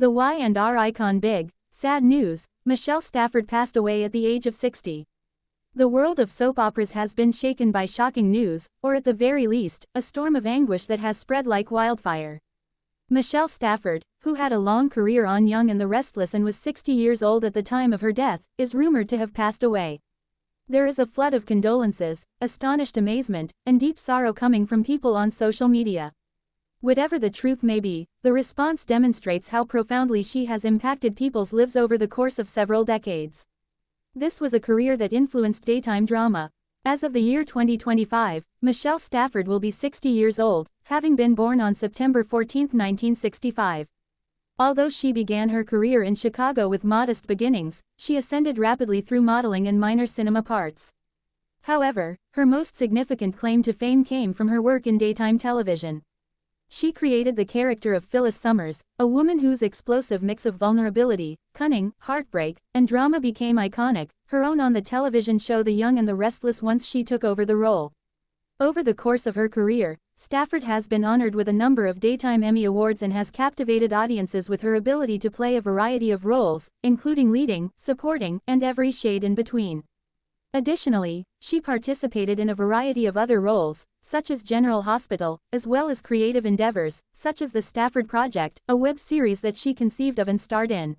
The Y&R icon big, sad news, Michelle Stafford passed away at the age of 60. The world of soap operas has been shaken by shocking news, or at the very least, a storm of anguish that has spread like wildfire. Michelle Stafford, who had a long career on Young and the Restless and was 60 years old at the time of her death, is rumored to have passed away. There is a flood of condolences, astonished amazement, and deep sorrow coming from people on social media. Whatever the truth may be, the response demonstrates how profoundly she has impacted people's lives over the course of several decades. This was a career that influenced daytime drama. As of the year 2025, Michelle Stafford will be 60 years old, having been born on September 14, 1965. Although she began her career in Chicago with modest beginnings, she ascended rapidly through modeling and minor cinema parts. However, her most significant claim to fame came from her work in daytime television. She created the character of Phyllis Summers, a woman whose explosive mix of vulnerability, cunning, heartbreak, and drama became iconic, her own on the television show The Young and the Restless once she took over the role. Over the course of her career, Stafford has been honored with a number of Daytime Emmy Awards and has captivated audiences with her ability to play a variety of roles, including leading, supporting, and every shade in between. Additionally, she participated in a variety of other roles, such as General Hospital, as well as creative endeavors, such as The Stafford Project, a web series that she conceived of and starred in.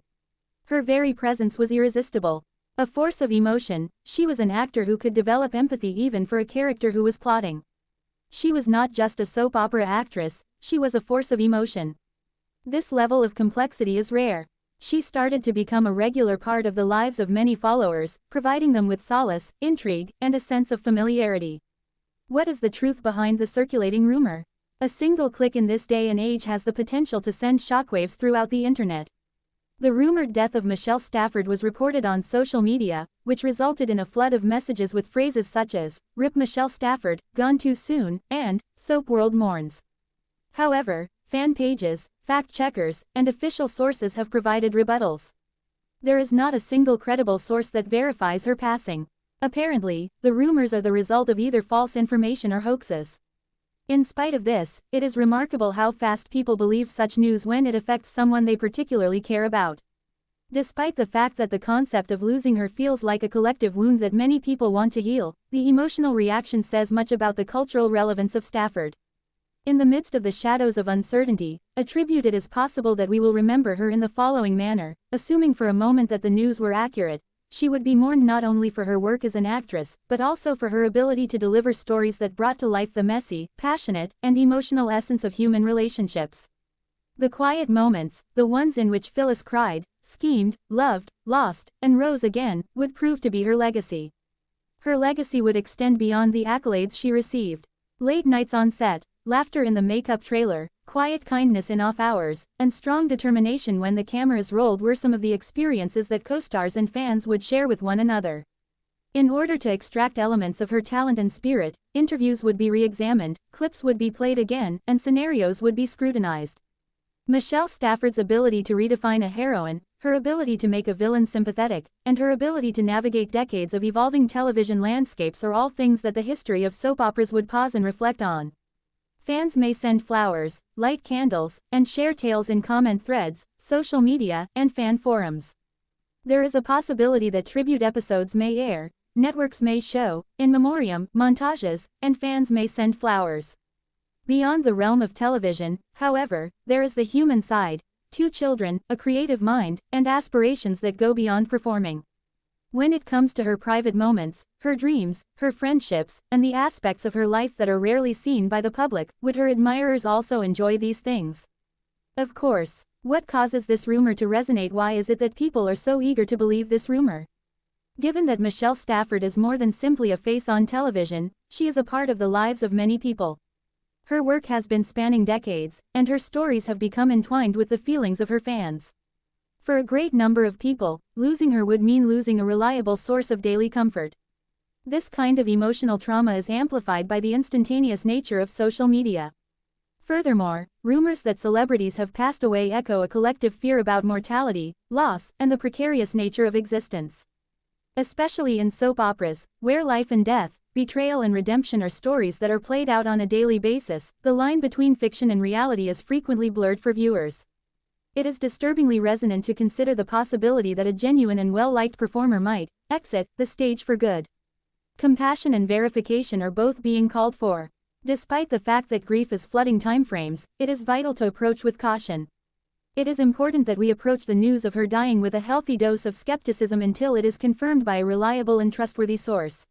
Her very presence was irresistible. A force of emotion, she was an actor who could develop empathy even for a character who was plotting. She was not just a soap opera actress, she was a force of emotion. This level of complexity is rare. She started to become a regular part of the lives of many followers, providing them with solace, intrigue, and a sense of familiarity. What is the truth behind the circulating rumor? A single click in this day and age has the potential to send shockwaves throughout the internet. The rumored death of Michelle Stafford was reported on social media, which resulted in a flood of messages with phrases such as, "Rip Michelle Stafford, gone too soon," and "Soap World mourns." However, fan pages, fact-checkers, and official sources have provided rebuttals. There is not a single credible source that verifies her passing. Apparently, the rumors are the result of either false information or hoaxes. In spite of this, it is remarkable how fast people believe such news when it affects someone they particularly care about. Despite the fact that the concept of losing her feels like a collective wound that many people want to heal, the emotional reaction says much about the cultural relevance of Stafford. In the midst of the shadows of uncertainty, attribute it is possible that we will remember her in the following manner, assuming for a moment that the news were accurate. She would be mourned not only for her work as an actress, but also for her ability to deliver stories that brought to life the messy, passionate, and emotional essence of human relationships. The quiet moments, the ones in which Phyllis cried, schemed, loved, lost, and rose again, would prove to be her legacy. Her legacy would extend beyond the accolades she received. Late nights on set, laughter in the makeup trailer, quiet kindness in off hours, and strong determination when the cameras rolled were some of the experiences that co-stars and fans would share with one another. In order to extract elements of her talent and spirit, interviews would be re-examined, clips would be played again, and scenarios would be scrutinized. Michelle Stafford's ability to redefine a heroine, her ability to make a villain sympathetic, and her ability to navigate decades of evolving television landscapes are all things that the history of soap operas would pause and reflect on. Fans may send flowers, light candles, and share tales in comment threads, social media, and fan forums. There is a possibility that tribute episodes may air, networks may show, in memoriam, montages, and fans may send flowers. Beyond the realm of television, however, there is the human side, 2 children, a creative mind, and aspirations that go beyond performing. When it comes to her private moments, her dreams, her friendships, and the aspects of her life that are rarely seen by the public, would her admirers also enjoy these things? Of course. What causes this rumor to resonate? Why is it that people are so eager to believe this rumor? Given that Michelle Stafford is more than simply a face on television, she is a part of the lives of many people. Her work has been spanning decades, and her stories have become entwined with the feelings of her fans. For a great number of people, losing her would mean losing a reliable source of daily comfort. This kind of emotional trauma is amplified by the instantaneous nature of social media. Furthermore, rumors that celebrities have passed away echo a collective fear about mortality, loss, and the precarious nature of existence. Especially in soap operas, where life and death, betrayal and redemption are stories that are played out on a daily basis, the line between fiction and reality is frequently blurred for viewers. It is disturbingly resonant to consider the possibility that a genuine and well-liked performer might exit the stage for good. Compassion and verification are both being called for. Despite the fact that grief is flooding timeframes, it is vital to approach with caution. It is important that we approach the news of her dying with a healthy dose of skepticism until it is confirmed by a reliable and trustworthy source.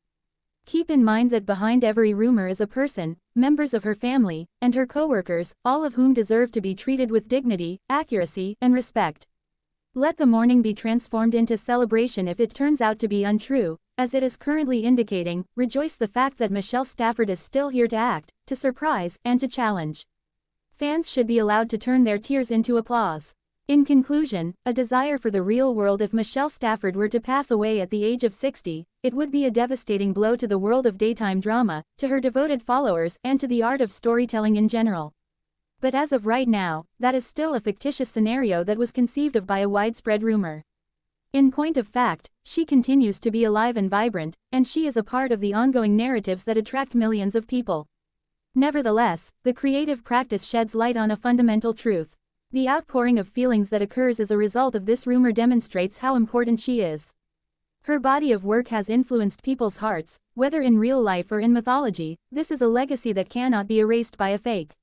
Keep in mind that behind every rumor is a person, members of her family, and her co-workers, all of whom deserve to be treated with dignity, accuracy, and respect. Let the mourning be transformed into celebration if it turns out to be untrue, as it is currently indicating. Rejoice the fact that Michelle Stafford is still here to act, to surprise, and to challenge. Fans should be allowed to turn their tears into applause. In conclusion, a desire for the real world. If Michelle Stafford were to pass away at the age of 60, it would be a devastating blow to the world of daytime drama, to her devoted followers, and to the art of storytelling in general. But as of right now, that is still a fictitious scenario that was conceived of by a widespread rumor. In point of fact, she continues to be alive and vibrant, and she is a part of the ongoing narratives that attract millions of people. Nevertheless, the creative practice sheds light on a fundamental truth. The outpouring of feelings that occurs as a result of this rumor demonstrates how important she is. Her body of work has influenced people's hearts, whether in real life or in mythology. This is a legacy that cannot be erased by a fake.